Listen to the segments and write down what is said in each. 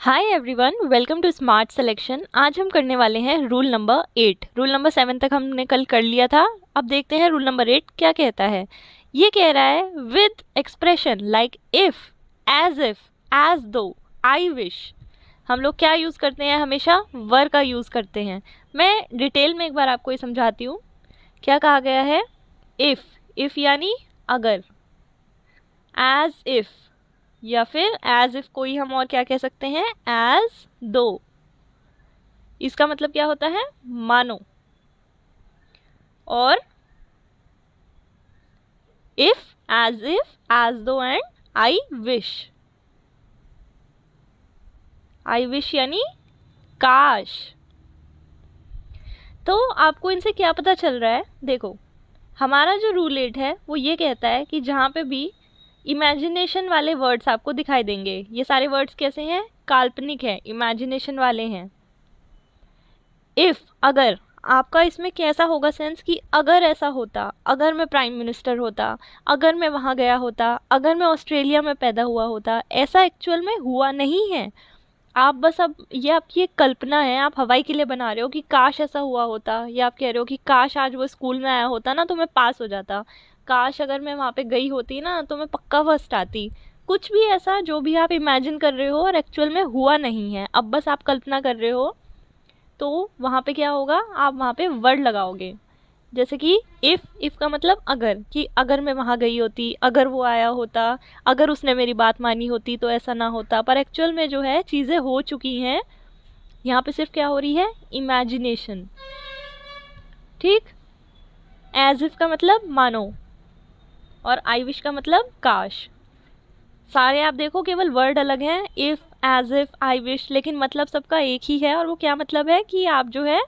Hi everyone, welcome to Smart Selection. आज हम करने वाले हैं रूल नंबर 8। रूल नंबर 7 तक हमने कल कर लिया था। अब देखते हैं रूल नंबर 8 क्या कहता है। ये कह रहा है with expression like if, as, though, I wish. हम लोग क्या यूज़ करते हैं? हमेशा वर का यूज़ करते हैं। मैं डिटेल में एक बार आपको ये समझाती हूँ। क्या कहा गया है? इफ़ यानी अगर, एज इफ़, या फिर एज इफ कोई हम और क्या कह सकते हैं? एज दो। इसका मतलब क्या होता है? मानो। और इफ, एज दो and I wish. I wish यानी काश। तो आपको इनसे क्या पता चल रहा है? देखो, हमारा जो रूल 8 है वो ये कहता है कि जहाँ पे भी इमेजिनेशन वाले वर्ड्स आपको दिखाई देंगे, ये सारे वर्ड्स कैसे हैं? काल्पनिक है, इमेजिनेशन वाले हैं। इफ, अगर, आपका इसमें कैसा होगा सेंस कि अगर ऐसा होता, अगर मैं प्राइम मिनिस्टर होता, अगर मैं वहाँ गया होता, अगर मैं ऑस्ट्रेलिया में पैदा हुआ होता। ऐसा एक्चुअल में हुआ नहीं है। आप बस, अब ये आपकी एक कल्पना है, आप हवाई के लिए बना रहे हो कि काश ऐसा हुआ होता, या आप कह रहे हो कि काश आज वो स्कूल में आया होता ना तो मैं पास हो जाता, काश अगर मैं वहाँ पे गई होती ना तो मैं पक्का फर्स्ट आती। कुछ भी ऐसा जो भी आप इमेजिन कर रहे हो और एक्चुअल में हुआ नहीं है, अब बस आप कल्पना कर रहे हो। तो वहाँ पे क्या होगा? आप वहाँ पे वर्ड लगाओगे। जैसे कि इफ़ का मतलब अगर, कि अगर मैं वहाँ गई होती, अगर वो आया होता, अगर उसने मेरी बात मानी होती तो ऐसा ना होता। पर एक्चुअल में जो है चीज़ें हो चुकी हैं। यहाँ पे सिर्फ क्या हो रही है? इमेजिनेशन। ठीक। एज इफ का मतलब मानो, और आई विश का मतलब काश। सारे आप देखो केवल वर्ड अलग हैं, if, as if, I wish, लेकिन मतलब सबका एक ही है। और वो क्या मतलब है कि आप जो है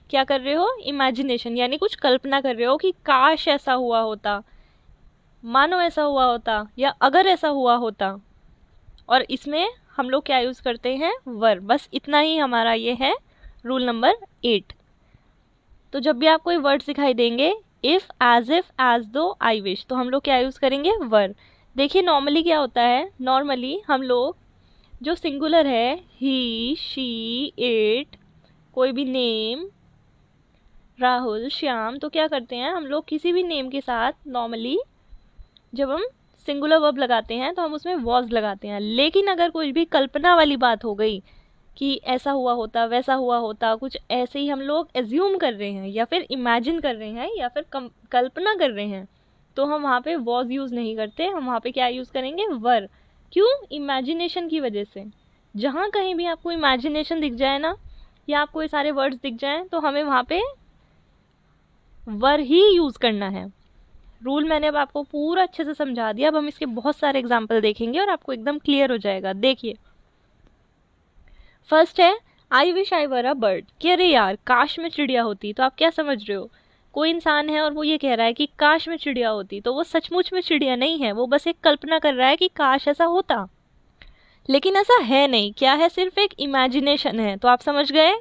क्या कर रहे हो? इमेजिनेशन, यानी कुछ कल्पना कर रहे हो कि काश ऐसा हुआ होता, मानो ऐसा हुआ होता, या अगर ऐसा हुआ होता। और इसमें हम लोग क्या यूज़ करते हैं? वर। बस इतना ही हमारा ये है रूल नंबर 8। तो जब भी आपको ये वर्ड्स दिखाई देंगे, if, as though, I wish, तो हम लोग क्या यूज़ करेंगे? वर। देखिए नॉर्मली क्या होता है, नॉर्मली हम लोग जो सिंगुलर है, ही, शी, इट, कोई भी नेम, राहुल, श्याम, तो क्या करते हैं हम लोग किसी भी नेम के साथ नॉर्मली जब हम सिंगुलर वर्ब लगाते हैं तो हम उसमें वॉज लगाते हैं। लेकिन अगर कोई भी कल्पना वाली बात हो गई कि ऐसा हुआ होता, वैसा हुआ होता, कुछ ऐसे ही हम लोग एज्यूम कर रहे हैं या फिर इमेजिन कर रहे हैं या फिर कल्पना कर रहे हैं, तो हम वहाँ पे वॉज यूज़ नहीं करते। हम वहाँ पे क्या यूज़ करेंगे? वर। क्यों? इमेजिनेशन की वजह से। जहाँ कहीं भी आपको इमेजिनेशन दिख जाए ना, या आपको ये सारे वर्ड्स दिख जाएं, तो हमें वहाँ पे वर ही यूज़ करना है। रूल मैंने अब आपको पूरा अच्छे से समझा दिया। अब हम इसके बहुत सारे एग्जाम्पल देखेंगे और आपको एकदम क्लियर हो जाएगा। देखिए, फर्स्ट है I wish I were a bird. कि अरे यार काश में चिड़िया होती। तो आप क्या समझ रहे हो? कोई इंसान है और वो ये कह रहा है कि काश में चिड़िया होती, तो वो सचमुच में चिड़िया नहीं है, वो बस एक कल्पना कर रहा है कि काश ऐसा होता। लेकिन ऐसा है नहीं। क्या है? सिर्फ एक इमेजिनेशन है। तो आप समझ गए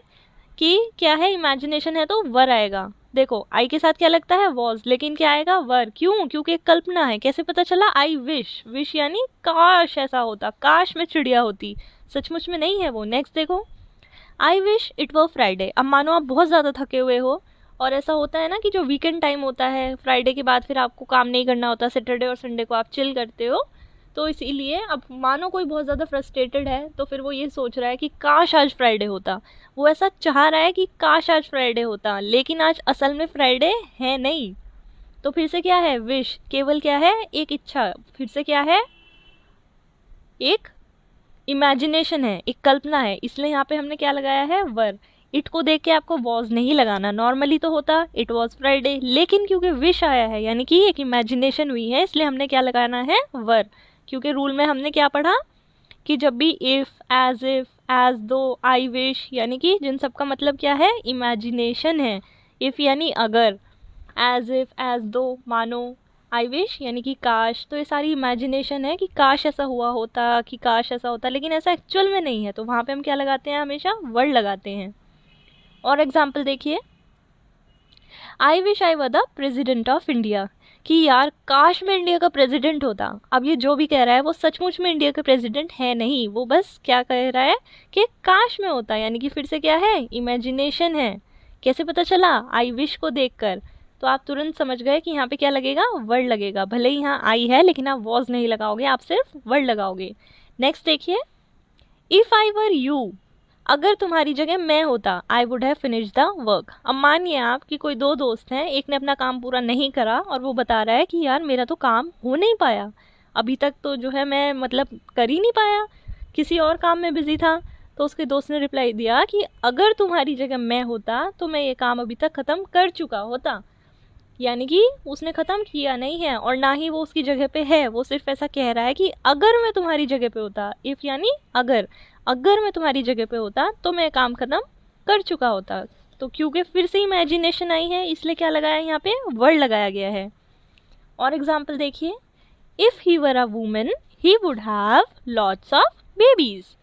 कि क्या है? इमेजिनेशन है तो वर आएगा। देखो आई के साथ क्या लगता है? वॉज, लेकिन क्या आएगा? वर। क्यों? क्योंकि एक कल्पना है। कैसे पता चला? आई विश, विश यानी काश ऐसा होता, काश में चिड़िया होती, सचमुच में नहीं है वो। नेक्स्ट देखो, I wish it were Friday. अब मानो आप बहुत ज़्यादा थके हुए हो, और ऐसा होता है ना कि जो वीकेंड टाइम होता है, फ्राइडे के बाद फिर आपको काम नहीं करना होता, सैटरडे और संडे को आप चिल करते हो। तो इसीलिए अब मानो कोई बहुत ज़्यादा फ्रस्ट्रेटेड है, तो फिर वो ये सोच रहा है कि काश आज फ्राइडे होता। वो ऐसा चाह रहा है कि काश आज फ्राइडे होता, लेकिन आज असल में फ्राइडे है नहीं। तो फिर से क्या है? विश। केवल क्या है? एक इच्छा। फिर से क्या है? एक इमेजिनेशन है, एक कल्पना है। इसलिए यहाँ पे हमने क्या लगाया है? वर। इट को देख के आपको वॉज नहीं लगाना। नॉर्मली तो होता इट वॉज फ्राइडे, लेकिन क्योंकि विश आया है यानी कि एक इमेजिनेशन हुई है, इसलिए हमने क्या लगाना है? वर। क्योंकि रूल में हमने क्या पढ़ा कि जब भी if, as though, I wish, यानी कि जिन सब का मतलब क्या है? इमेजिनेशन है। इफ़ यानी अगर, एज दो मानो, आई विश यानी कि काश। तो ये सारी इमेजिनेशन है कि काश ऐसा हुआ होता, कि काश ऐसा होता, लेकिन ऐसा एक्चुअल में नहीं है। तो वहाँ पे हम क्या लगाते हैं? हमेशा वर्ड लगाते हैं। और एग्जाम्पल देखिए, I wish I were the president of India. कि यार काश मैं इंडिया का प्रेसिडेंट होता। अब ये जो भी कह रहा है वो सचमुच में इंडिया का प्रेसिडेंट है नहीं, वो बस क्या कह रहा है कि काश में होता, यानी कि फिर से क्या है, इमेजिनेशन है। कैसे पता चला? आई विश को देखकर। तो आप तुरंत समझ गए कि यहाँ पे क्या लगेगा, वर्ड लगेगा। भले ही यहाँ आई है लेकिन आप वॉज नहीं लगाओगे, आप सिर्फ वर्ड लगाओगे। नेक्स्ट देखिए, इफ आई वर यू, अगर तुम्हारी जगह मैं होता, I would have finish the work. अब मानिए आप कि कोई दो दोस्त हैं, एक ने अपना काम पूरा नहीं करा और वो बता रहा है कि यार मेरा तो काम हो नहीं पाया, अभी तक तो जो है मैं मतलब कर ही नहीं पाया, किसी और काम में बिजी था। तो उसके दोस्त ने रिप्लाई दिया कि अगर तुम्हारी जगह मैं होता तो मैं ये काम अभी तक ख़त्म कर चुका होता। यानी कि उसने ख़त्म किया नहीं है और ना ही वो उसकी जगह पे है, वो सिर्फ ऐसा कह रहा है कि अगर मैं तुम्हारी जगह पे होता, इफ़ यानी अगर, अगर मैं तुम्हारी जगह पे होता तो मैं काम ख़त्म कर चुका होता। तो क्योंकि फिर से इमेजिनेशन आई है इसलिए क्या लगाया यहाँ पे, वर्ड लगाया गया है। और एग्जाम्पल देखिए, if he were a woman he would have lots of babies.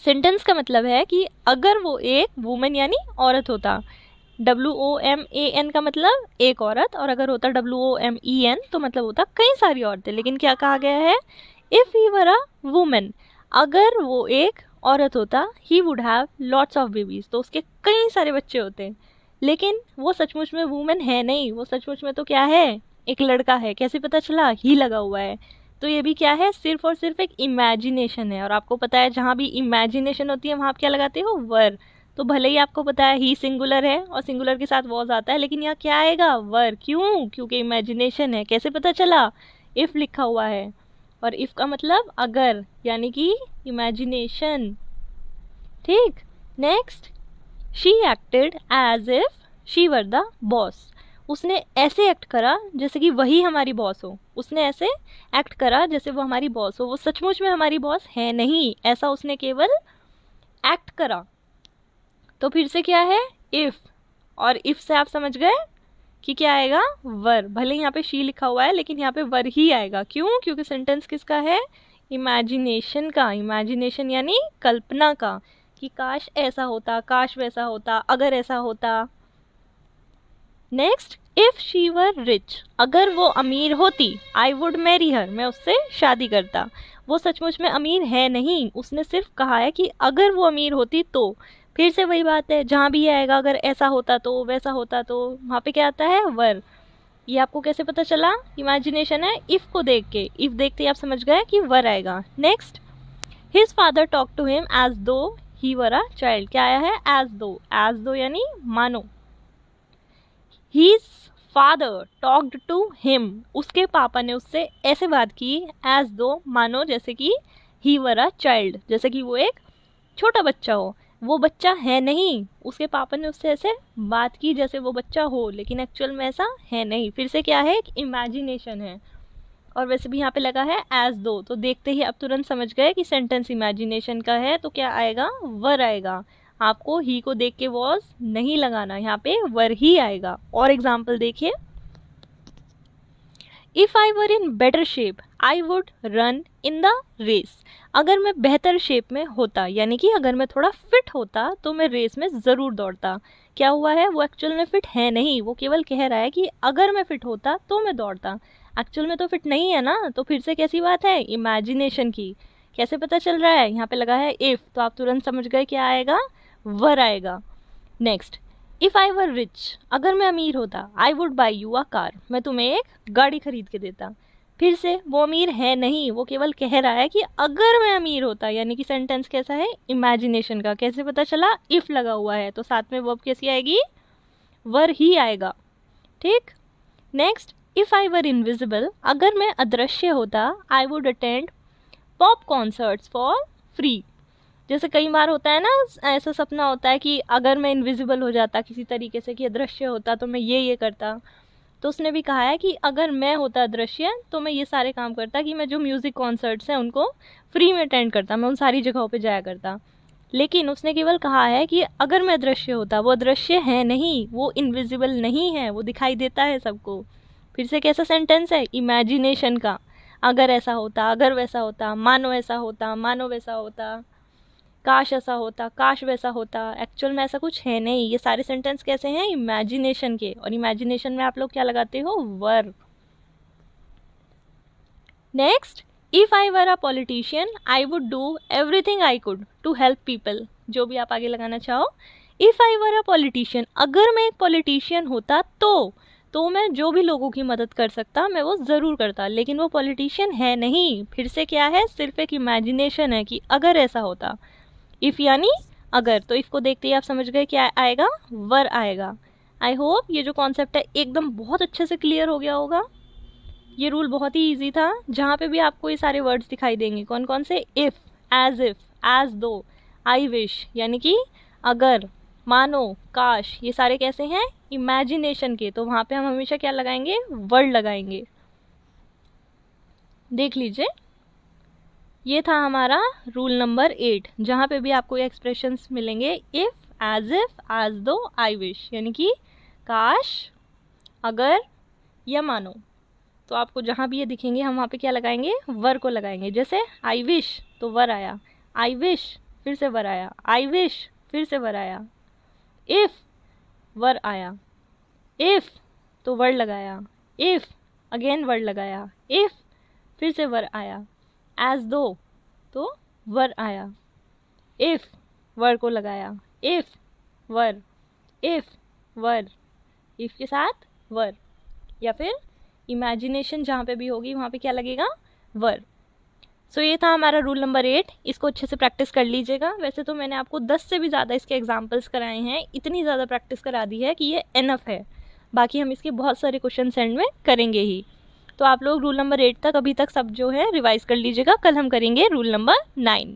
Sentence का मतलब है कि अगर वो एक वुमन यानी औरत होता, WOMAN का मतलब एक औरत, और अगर होता WOMEN तो मतलब होता कई सारी औरतें। लेकिन क्या कहा गया है, if he were a woman, अगर वो एक औरत होता, he would have lots of babies, तो उसके कई सारे बच्चे होते। लेकिन वो सचमुच में वुमन है नहीं, वो सचमुच में तो क्या है, एक लड़का है। कैसे पता चला, ही लगा हुआ है। तो ये भी क्या है, सिर्फ और सिर्फ एक इमेजिनेशन है। और आपको पता है जहाँ भी इमेजिनेशन होती है वहाँ आप क्या लगाते हो, वर। तो भले ही आपको पता है ही सिंगुलर है और सिंगुलर के साथ वॉज आता है, लेकिन यहाँ क्या आएगा, वर। क्यों? क्योंकि इमेजिनेशन है। कैसे पता चला, इफ़ लिखा हुआ है, और इफ़ का मतलब अगर, यानी कि इमेजिनेशन। ठीक। Next, she acted as if she were the boss. उसने ऐसे एक्ट करा जैसे कि वही हमारी बॉस हो। उसने ऐसे एक्ट करा जैसे वो हमारी बॉस हो। वो सचमुच में हमारी बॉस है नहीं, ऐसा उसने केवल एक्ट करा। तो फिर से क्या है, इफ़, और इफ़ से आप समझ गए कि क्या आएगा, वर। भले यहाँ पे शी लिखा हुआ है लेकिन यहाँ पे वर ही आएगा। क्यों? क्योंकि सेंटेंस किसका है, इमेजिनेशन का। इमेजिनेशन यानी कल्पना का, कि काश ऐसा होता, काश वैसा होता, अगर ऐसा होता। Next, if she were rich, अगर वो अमीर होती, आई वुड मैरी हर, मैं उससे शादी करता। वो सचमुच में अमीर है नहीं, उसने सिर्फ कहा है कि अगर वो अमीर होती तो। फिर से वही बात है, जहाँ भी आएगा अगर ऐसा होता तो, वैसा होता तो, वहाँ पे क्या आता है, वर। ये आपको कैसे पता चला, इमेजिनेशन है। इफ़ को देख के, इफ़ देखते ही आप समझ गए कि वर आएगा। Next, his father talk to him as though he were a child. क्या आया है, एज दो। एज दो यानी मानो। His father talked to him, उसके पापा ने उससे ऐसे बात की, as though, मानो जैसे कि he were a child, जैसे कि वो एक छोटा बच्चा हो। वो बच्चा है नहीं, उसके पापा ने उससे ऐसे बात की जैसे वो बच्चा हो, लेकिन एक्चुअल में ऐसा है नहीं। फिर से क्या है, एक इमेजिनेशन है। और वैसे भी यहाँ पे लगा है as though, तो देखते ही आप तुरंत समझ गए कि सेंटेंस इमेजिनेशन का है, तो क्या आएगा, वर आएगा। आपको ही को देख के वॉज नहीं लगाना, यहाँ पे वर ही आएगा। और एग्जाम्पल देखिए, if I were in better shape I would run in the race. अगर मैं बेहतर शेप में होता, यानी कि अगर मैं थोड़ा फिट होता तो मैं रेस में ज़रूर दौड़ता। क्या हुआ है, वो एक्चुअल में फिट है नहीं, वो केवल कह रहा है कि अगर मैं फिट होता तो मैं दौड़ता। एक्चुअल में तो फिट नहीं है ना, तो फिर से कैसी बात है, इमेजिनेशन की। कैसे पता चल रहा है, यहाँ पे लगा है इफ़, तो आप तुरंत समझ गए क्या आएगा, वर आएगा। Next, if I were rich, अगर मैं अमीर होता, I would buy you a car, मैं तुम्हें एक गाड़ी खरीद के देता। फिर से वो अमीर है नहीं, वो केवल कह रहा है कि अगर मैं अमीर होता, यानी कि सेंटेंस कैसा है, इमेजिनेशन का। कैसे पता चला, इफ़ लगा हुआ है, तो साथ में वर्ब कैसी आएगी, वर ही आएगा। ठीक। Next, if I were invisible, अगर मैं अदृश्य होता, I would attend pop concerts for free. जैसे कई बार होता है ना, ऐसा सपना होता है कि अगर मैं इनविजिबल हो जाता किसी तरीके से, कि अदृश्य होता तो मैं ये करता। तो उसने भी कहा है कि अगर मैं होता अदृश्य तो मैं ये सारे काम करता, कि मैं जो म्यूज़िक कॉन्सर्ट्स हैं उनको फ्री में अटेंड करता, मैं उन सारी जगहों पे जाया करता। लेकिन उसने केवल कहा है कि अगर मैं अदृश्य होता, वो अदृश्य है नहीं, वो इनविजिबल नहीं है, वो दिखाई देता है सबको। फिर से कैसा सेंटेंस है, इमेजिनेशन का। अगर ऐसा होता, अगर वैसा होता, मानो ऐसा होता, मानो वैसा होता। काश ऐसा होता, काश वैसा होता। एक्चुअल में ऐसा कुछ है नहीं। ये सारे सेंटेंस कैसे हैं? इमेजिनेशन के। और इमेजिनेशन में आप लोग क्या लगाते हो? Were. Next, if I were a politician I would do everything I could to help people. जो भी आप आगे लगाना चाहो। If I were a politician, अगर मैं एक पॉलिटिशियन होता तो मैं जो भी लोगों की मदद कर सकता मैं वो ज़रूर करता, लेकिन वो पॉलिटिशियन है नहीं। फिर से क्या है? सिर्फ एक इमेजिनेशन है कि अगर ऐसा होता। इफ़ यानी अगर, तो इफ़ को देखते ही आप समझ गए क्या आएगा? वर आएगा। आई होप ये जो कॉन्सेप्ट है एकदम बहुत अच्छे से क्लियर हो गया होगा। ये रूल बहुत ही इजी था। जहाँ पे भी आपको ये सारे वर्ड्स दिखाई देंगे, कौन कौन से? If, as though, I wish यानी कि अगर, मानो, काश, ये सारे कैसे हैं? इमेजिनेशन के। तो वहाँ पे हम हमेशा क्या लगाएंगे? वर्ड लगाएंगे। देख लीजिए, ये था हमारा रूल नंबर 8, जहाँ पे भी आपको ये एक्सप्रेशंस मिलेंगे। If, as though, I wish यानी कि काश, अगर या मानो। तो आपको जहाँ भी ये दिखेंगे हम वहाँ पे क्या लगाएंगे? वर को लगाएंगे। जैसे आई विश तो वर आया, आई विश फिर से वर आया, आई विश फिर से वर आया। इफ़, वर आया। इफ़ तो वर्ड लगाया, इफ़ अगेन वर्ड लगाया, इफ़ फिर से वर आया। एज दो तो वर आया, इफ़ वर को लगाया, if were, if were, if के साथ वर। या फिर इमेजिनेशन जहाँ पे भी होगी वहाँ पे क्या लगेगा? वर। सो ये था हमारा रूल नंबर 8। इसको अच्छे से प्रैक्टिस कर लीजिएगा। वैसे तो मैंने आपको 10 से भी ज़्यादा इसके एग्जाम्पल्स कराए हैं, इतनी ज़्यादा प्रैक्टिस करा दी है कि ये इनफ है। बाकी हम इसके बहुत सारे क्वेश्चन एंड में करेंगे ही। तो आप लोग रूल नंबर 8 तक अभी तक सब जो है रिवाइज कर लीजिएगा। कल हम करेंगे रूल नंबर 9।